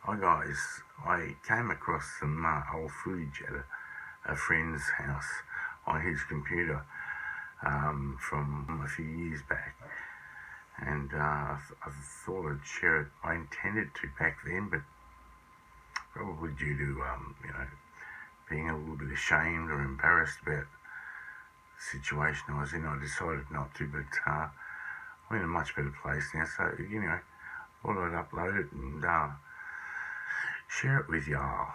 Hi guys, I came across some old footage at a friend's house on his computer from a few years back, and I thought I'd share it. I intended to back then, but probably due to being a little bit ashamed or embarrassed about the situation I was in, I decided not to. But I'm in a much better place now, so thought I'd upload it and share it with y'all.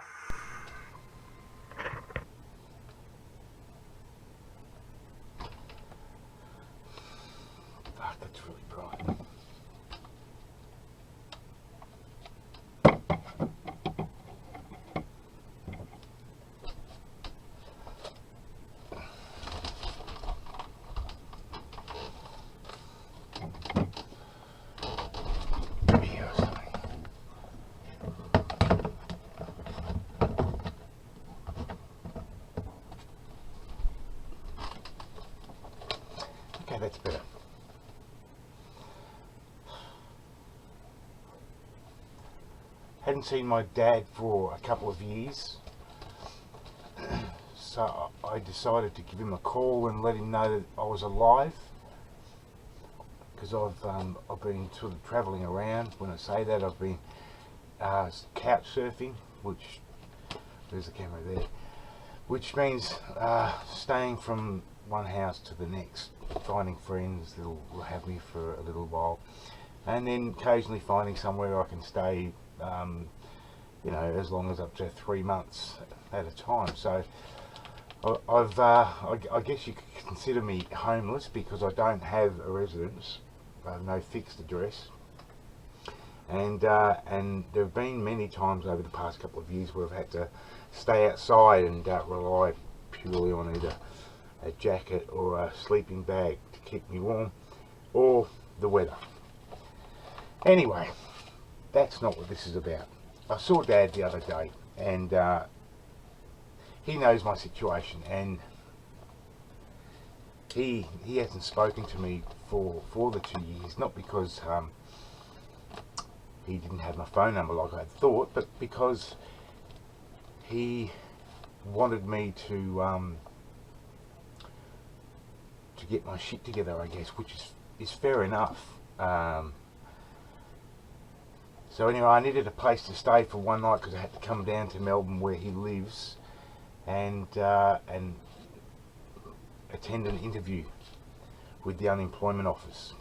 Fuck, that's really bright. Okay, that's better. Hadn't seen my dad for a couple of years, so I decided to give him a call and let him know that I was alive, because I've been sort of travelling around. When I say that, I've been couch surfing, which, there's the camera there, which means staying from one house to the next, finding friends that'll have me for a little while, and then occasionally finding somewhere I can stay, as long as up to 3 months at a time. So I guess you could consider me homeless, because I don't have a residence, no fixed address, and there have been many times over the past couple of years where I've had to stay outside and rely purely on either a jacket or a sleeping bag to keep me warm, or the weather. Anyway, that's not what this is about. I saw Dad the other day, and he knows my situation, and he hasn't spoken to me for the 2 years, not because he didn't have my phone number like I had thought, but because he wanted me to get my shit together, I guess, which is fair enough. So anyway, I needed a place to stay for one night, because I had to come down to Melbourne where he lives and attend an interview with the unemployment office.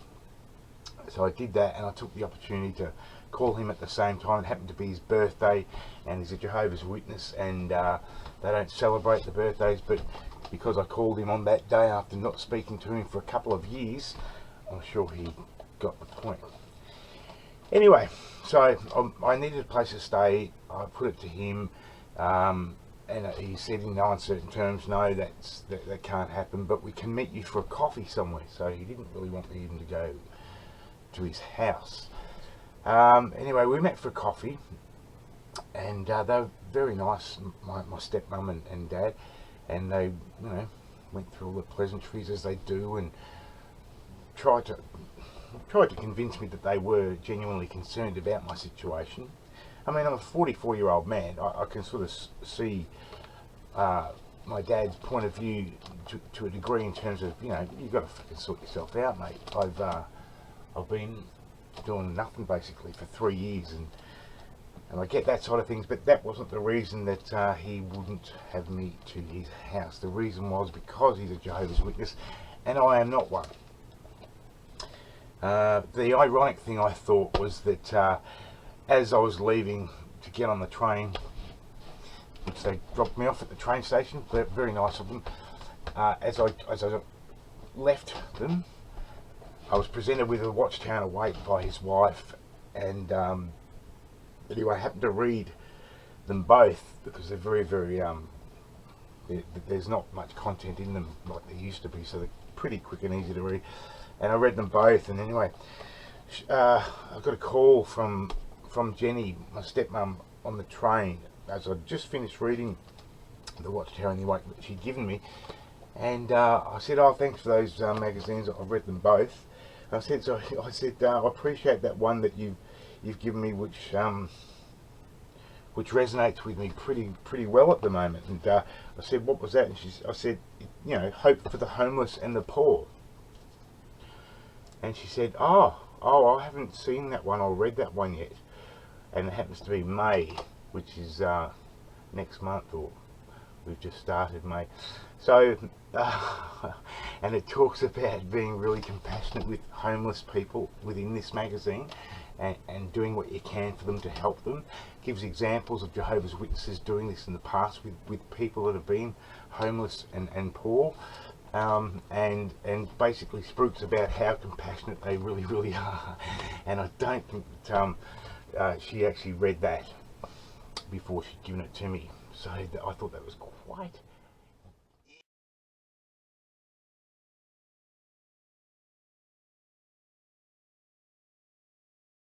So I did that, and I took the opportunity to call him at the same time. It happened to be his birthday, and he's a Jehovah's Witness, and they don't celebrate the birthdays, but because I called him on that day after not speaking to him for a couple of years, I'm sure he got the point. Anyway, so I needed a place to stay. I put it to him, and he said in no uncertain terms, no, that can't happen, but we can meet you for a coffee somewhere. So he didn't really want me even to go to his house. Anyway, we met for coffee, and they were very nice, my stepmum and dad, and they went through all the pleasantries as they do, and tried to convince me that they were genuinely concerned about my situation. I mean, I'm a 44-year-old man. I can sort of see my dad's point of view to a degree, in terms of, you've got to fucking sort yourself out, mate. I've been doing nothing basically for 3 years, and I get that sort of things, but that wasn't the reason that he wouldn't have me to his house. The reason was because he's a Jehovah's Witness, and I am not one. The ironic thing, I thought, was that as I was leaving to get on the train, which they dropped me off at the train station, very nice of them, as I left them, I was presented with a Watchtower await by his wife, and anyway, I happened to read them both, because they're very, very, there's not much content in them like there used to be, so they're pretty quick and easy to read. And I read them both, and anyway, I got a call from Jenny, my stepmum, on the train, as I just finished reading the Watchtower and the Awake that she'd given me, and I said, "Oh, thanks for those magazines. I've read them both." I said, I appreciate that one that you've given me, which which resonates with me pretty well at the moment. And I said, what was that? And I said, you know, hope for the homeless and the poor. And she said, oh, I haven't seen that one or read that one yet. And it happens to be May, which is next month, or we've just started May. So, and it talks about being really compassionate with homeless people within this magazine, and doing what you can for them to help them. Gives examples of Jehovah's Witnesses doing this in the past with people that have been homeless and poor, and basically spruiks about how compassionate they really are. And I don't think that she actually read that before she'd given it to me. So I thought that was quite